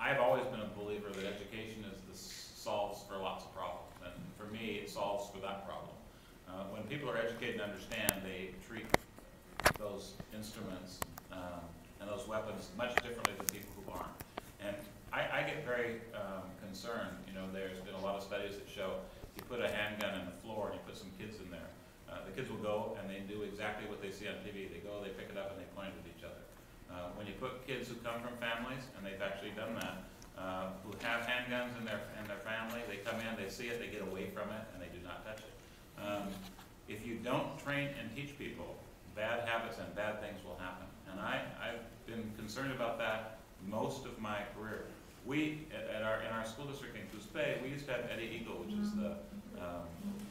I've always been a believer that education is the solves for lots of problems, and for me, it solves for that problem. When people are educated and understand, they treat those instruments and those weapons much differently than people who aren't. And I get very concerned. You know, there's been a lot of studies that show you put a handgun on the floor and you put some kids in there. The kids will go and they do exactly what they see on TV. They go, they pick it up, and they point it at each other. When you put kids who come from families, and they've actually done that, who have handguns in their family, they come in, they see it, they get away from it, and they do not touch it. If you don't train and teach people, bad habits and bad things will happen. And I've been concerned about that most of my career. We, in our school district in Coos Bay, we used to have Eddie Eagle, which is the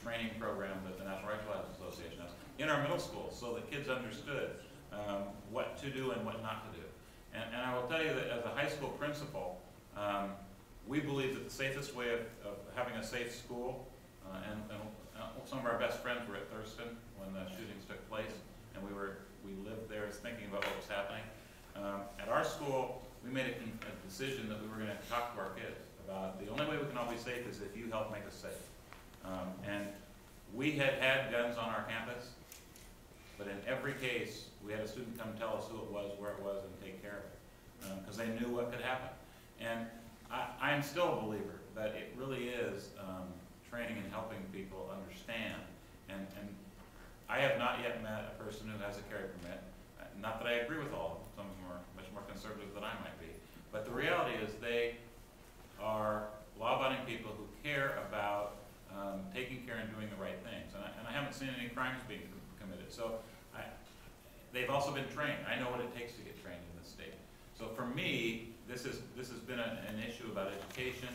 training program that the National Rifle Association has, in our middle school, so that kids understood what to do and what not to do. And I will tell you that as a high school principal, we believe that the safest way of having a safe school, and some of our best friends were at Thurston when the shootings took place, and we lived there thinking about what was happening. At our school, we made a decision that we were going to talk to our kids about the only way we can all be safe is if you help make us safe. And we had guns on our campus, but in every case, we had a student come tell us who it was, where it was, and take care of it, because they knew what could happen. And I'm still a believer that it really is training and helping people understand. And I have not yet met a person who has a carry permit. Not that I agree with all of them. Some of them are much more conservative than I might be. But the reality is they are law-abiding people who care about taking care and doing the right things. And I haven't seen any crimes being committed. So they've also been trained. I know what it takes to get trained in this state. So for me, this has been an issue about education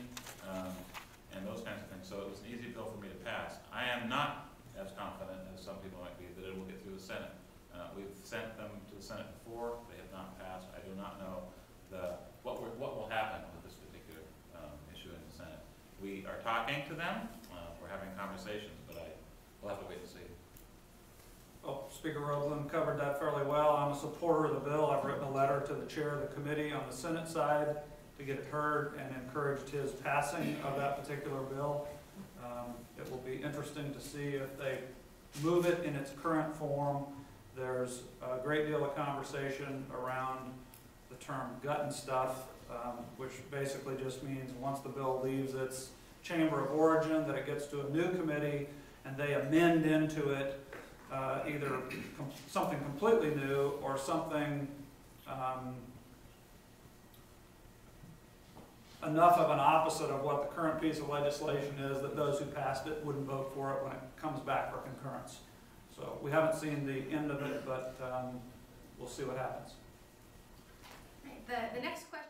and those kinds of things. So it was an easy bill for me to pass. I am not as confident as some people might be that it will get through the Senate. We've sent them to the Senate before. They have not passed. I do not know what will happen with this particular issue in the Senate. We are talking to them. We're having conversations, but we'll have to wait and see. Well, Speaker Roblan covered that fairly well. I'm a supporter of the bill. I've written a letter to the chair of the committee on the Senate side to get it heard and encouraged his passing of that particular bill. It will be interesting to see if they move it in its current form. There's a great deal of conversation around the term gut and stuff, which basically just means once the bill leaves its chamber of origin, that it gets to a new committee and they amend into it either something completely new or something enough of an opposite of what the current piece of legislation is that those who passed it wouldn't vote for it when it comes back for concurrence. So we haven't seen the end of it, but we'll see what happens. Right. The next question.